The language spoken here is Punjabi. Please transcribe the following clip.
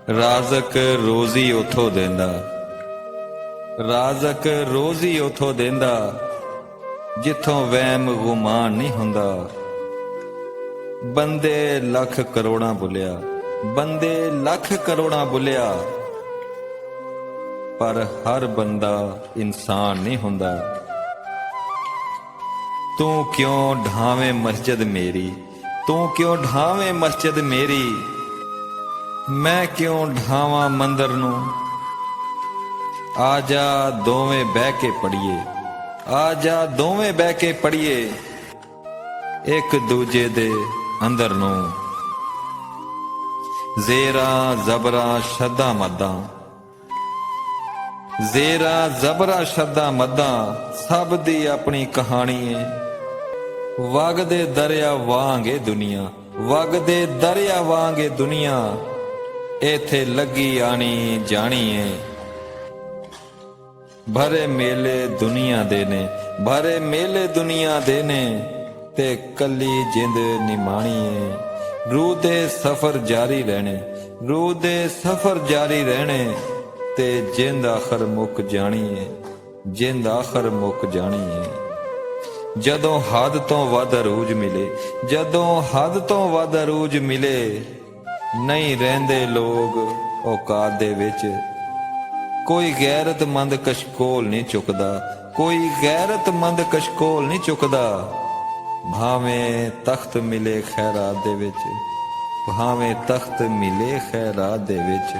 ਰਾਜ਼ਕ ਰੋਜ਼ੀ ਉਥੋਂ ਦੇਂਦਾ, ਰਾਜ਼ਕ ਰੋਜ਼ੀ ਉਥੋਂ ਦੇਂਦਾ ਜਿੱਥੋਂ ਵਹਿਮ ਗੁਮਾਨ ਨਹੀਂ ਹੁੰਦਾ। ਬੰਦੇ ਲੱਖ ਕਰੋੜਾਂ ਬੁਲਿਆ, ਬੰਦੇ ਲੱਖ ਕਰੋੜਾਂ ਬੁਲਿਆ, ਪਰ ਹਰ ਬੰਦਾ ਇਨਸਾਨ ਨਹੀਂ ਹੁੰਦਾ। ਤੂੰ ਕਿਉਂ ਢਾਵੇਂ ਮਸਜਿਦ ਮੇਰੀ, ਤੂੰ ਕਿਉਂ ਢਾਵੇਂ ਮਸਜਿਦ ਮੇਰੀ, ਮੈਂ ਕਿਉਂ ਢਾਵਾਂ ਮੰਦਰ ਨੂੰ। ਆ ਜਾ ਦੋਵੇਂ ਬਹਿ ਕੇ ਪੜੀਏ, ਆ ਜਾ ਦੋਵੇਂ ਬਹਿ ਕੇ ਪੜੀਏ ਇੱਕ ਦੂਜੇ ਦੇ ਅੰਦਰ ਨੂੰ। ਜ਼ੇਰਾ ਜ਼ਬਰਾ ਸ਼ੱਦਾ ਮੱਦਾਂ, ਜ਼ੇਰਾ ਜ਼ਬਰਾ ਸ਼ੱਦਾ ਮੱਦਾਂ ਸਭ ਦੀ ਆਪਣੀ ਕਹਾਣੀ ਏ। ਵਗਦੇ ਦਰਿਆ ਵਾਂਗੇ ਦੁਨੀਆ, ਵਗਦੇ ਦਰਿਆ ਵਾਂਗੇ ਦੁਨੀਆ, ਇੱਥੇ ਲੱਗੀ ਆਣੀ ਜਾਣੀ ਏ। ਭਰੇ ਮੇਲੇ ਦੁਨੀਆ ਦੇ ਨੇ, ਭਰੇ ਮੇਲੇ ਦੁਨੀਆ ਦੇ ਨੇ, ਤੇ ਕੱਲੀ ਜਿੰਦ ਨਿਮਾਣੀ ਏ। ਰੂਹ ਦੇ ਸਫ਼ਰ ਜਾਰੀ ਰਹਿਣੇ, ਰੂਹ ਦੇ ਸਫ਼ਰ ਜਾਰੀ ਰਹਿਣੇ, ਤੇ ਜਿੰਦ ਆਖਰ ਮੁੱਕ ਜਾਣੀ ਏ, ਜਿੰਦ ਆਖਰ ਮੁੱਕ ਜਾਣੀ ਏ। ਜਦੋਂ ਹੱਦ ਤੋਂ ਵੱਧ ਅਰੂਜ ਮਿਲੇ, ਜਦੋਂ ਹੱਦ ਤੋਂ ਵੱਧ ਅਰੂਜ ਮਿਲੇ, ਨਹੀਂ ਰਹਿੰਦੇ ਲੋਕ ਔਕਾਤ ਦੇ ਵਿੱਚ। ਕੋਈ ਗੈਰਤਮੰਦ ਕਸ਼ਕੋਲ ਨਹੀਂ ਚੁੱਕਦਾ, ਕੋਈ ਗੈਰਤਮੰਦ ਕਸ਼ਕੋਲ ਨਹੀਂ ਚੁੱਕਦਾ। ਭਾਵੇਂ ਤਖਤ ਮਿਲੇ ਖੈਰਾਤ ਦੇ ਵਿੱਚ, ਭਾਵੇਂ ਤਖਤ ਮਿਲੇ ਖੈਰਾਤ ਦੇ ਵਿੱਚ।